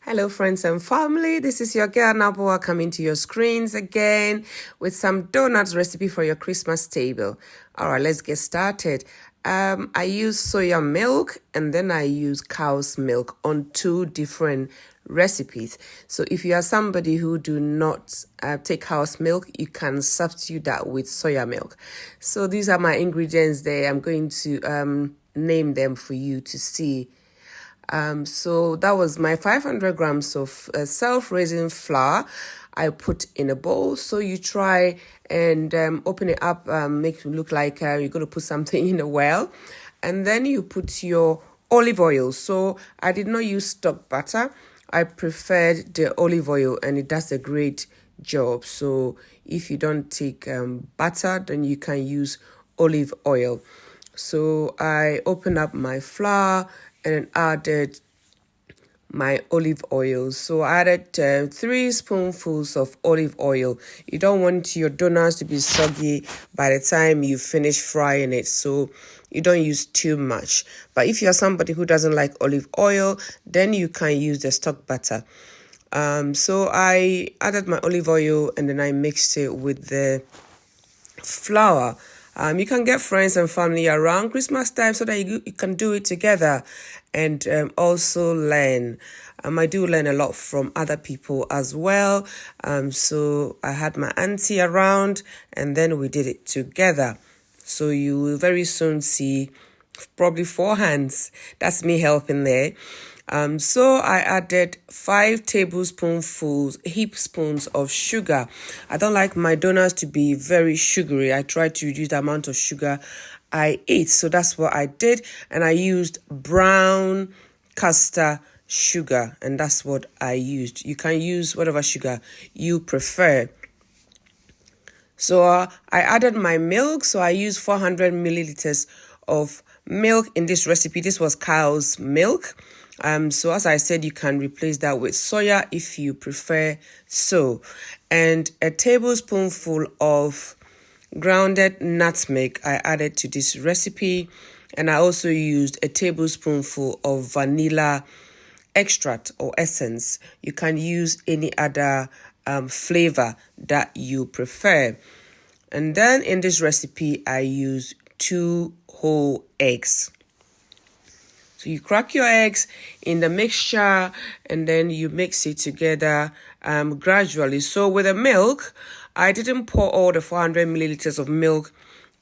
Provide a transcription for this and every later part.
Hello, friends and family. This is your girl Naboa coming to your screens again with some donuts recipe for your Christmas table. All right, let's get started. I use soya milk and then I use cow's milk on two different recipes. So if you are somebody who do not take cow's milk, you can substitute that with soya milk. So these are my ingredients there. I'm going to name them for you to see. So that was my 500 grams of self-raising flour I put in a bowl. So you try and open it up, make it look like you're going to put something in a well. And then you put your olive oil. So I did not use stock butter. I preferred the olive oil and it does a great job. So if you don't take butter, then you can use olive oil. So I opened up my flour and added my olive oil. So I added 3 spoonfuls of olive oil. You don't want your donuts to be soggy by the time you finish frying it, so you don't use too much. But if you're somebody who doesn't like olive oil, then you can use the stock butter. So I added my olive oil and then I mixed it with the flour. You can get friends and family around Christmas time so that you can do it together and also learn. I do learn a lot from other people as well. So I had my auntie around and then we did it together. So you will very soon see probably 4 hands. That's me helping there. So I added 5 tablespoonfuls, heap spoons of sugar. I don't like my donuts to be very sugary. I try to reduce the amount of sugar I eat. So that's what I did. And I used brown castor sugar. And that's what I used. You can use whatever sugar you prefer. So I added my milk. So I used 400 milliliters of milk in this recipe. This was cow's milk. So as I said, you can replace that with soya if you prefer so. And a tablespoonful of grounded nutmeg I added to this recipe. And I also used a tablespoonful of vanilla extract or essence. You can use any other flavor that you prefer. And then in this recipe, I use 2 whole eggs. So you crack your eggs in the mixture and then you mix it together gradually. So with the milk, I didn't pour all the 400 milliliters of milk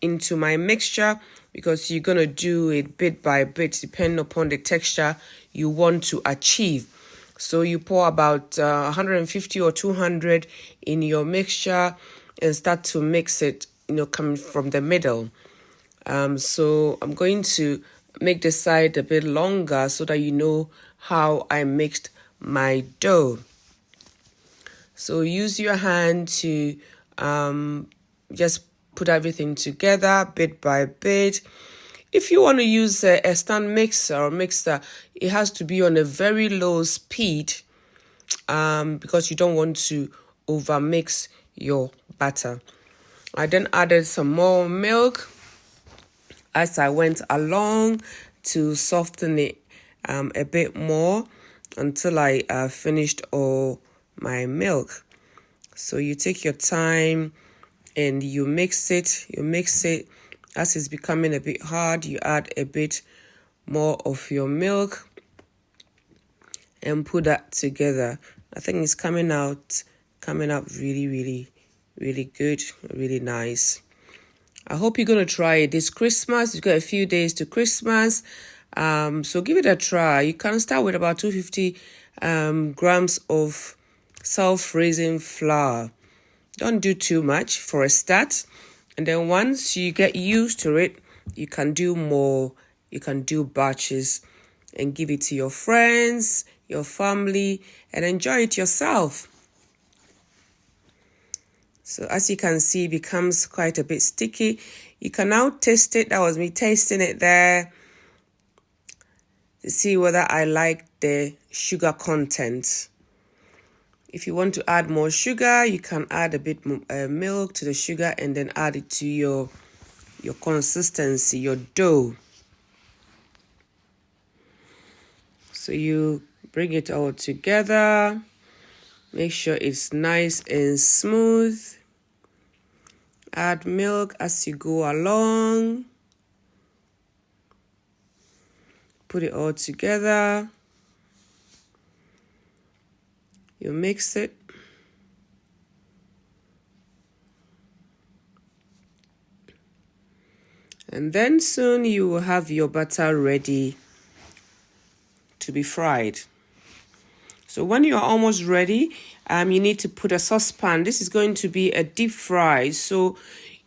into my mixture because you're going to do it bit by bit depending upon the texture you want to achieve. So you pour about 150 or 200 in your mixture and start to mix it, coming from the middle. So I'm going to make the side a bit longer so that you know how I mixed my dough. So use your hand to just put everything together bit by bit. If you want to use a stand mixer or mixer, it has to be on a very low speed because you don't want to overmix your batter. I then added some more milk as I went along to soften it a bit more until I finished all my milk. So you take your time and you mix it. As it's becoming a bit hard, you add a bit more of your milk and put that together. I think it's coming out really, really, really good, really nice. I hope you're going to try it this Christmas. You've got a few days to Christmas. So give it a try. You can start with about 250 grams of self-raising flour. Don't do too much for a start. And then once you get used to it, you can do more. You can do batches and give it to your friends, your family, and enjoy it yourself. So as you can see, it becomes quite a bit sticky. You can now taste it. That was me tasting it there to see whether I like the sugar content. If you want to add more sugar, you can add a bit milk to the sugar and then add it to your consistency, your dough. So you Bring it all together. Make sure it's nice and smooth. Add milk as you go along. Put it all together. You mix it. And then soon you will have your butter ready to be fried. So when you are almost ready, you need to put a saucepan. This is going to be a deep fry. So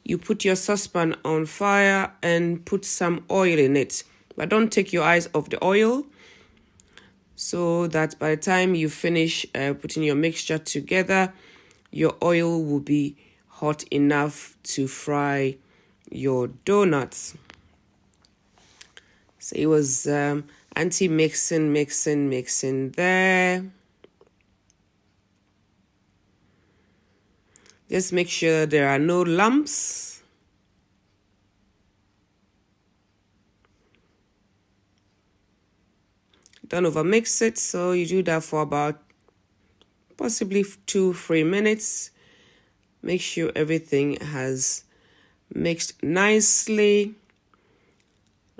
you put your saucepan on fire and put some oil in it. But don't take your eyes off the oil, so that by the time you finish putting your mixture together, your oil will be hot enough to fry your donuts. So it was Auntie mixing there. Just make sure there are no lumps. Don't overmix it, so you do that for about possibly 2-3 minutes. Make sure everything has mixed nicely,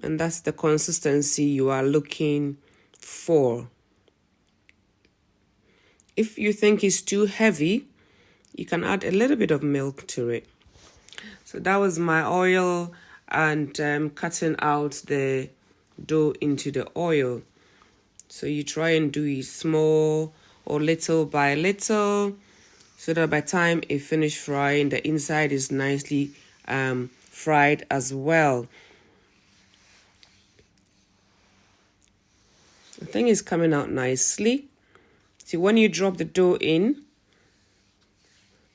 and that's the consistency you are looking for. If you think it's too heavy, you can add a little bit of milk to it. So that was my oil and cutting out the dough into the oil. So you try and do it small or little by little, so that by the time it finishes frying, the inside is nicely fried as well. The thing is coming out nicely. See, when you drop the dough in,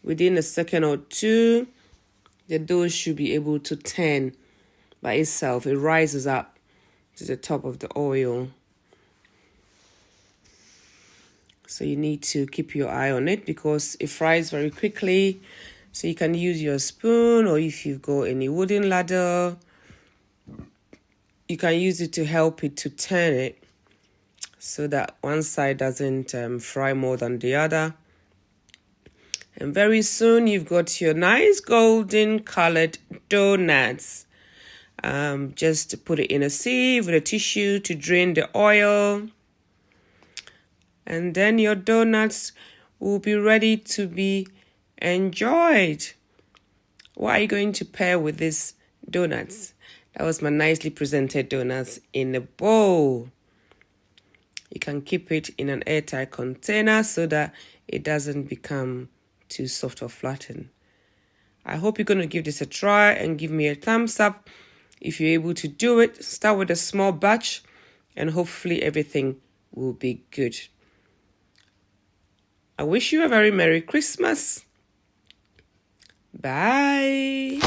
within a second or two, the dough should be able to turn by itself. It rises up to the top of the oil. So you need to keep your eye on it because it fries very quickly. So you can use your spoon, or if you've got any wooden ladle, you can use it to help it to turn it so that one side doesn't fry more than the other. And very soon you've got your nice golden colored donuts. Just put it in a sieve with a tissue to drain the oil. And then your donuts will be ready to be enjoyed. What are you going to pair with these donuts? That was my nicely presented donuts in a bowl. You can keep it in an airtight container so that it doesn't become too soft or flattened. I hope you're going to give this a try and give me a thumbs up if you're able to do it. Start with a small batch and hopefully everything will be good. I wish you a very Merry Christmas. Bye.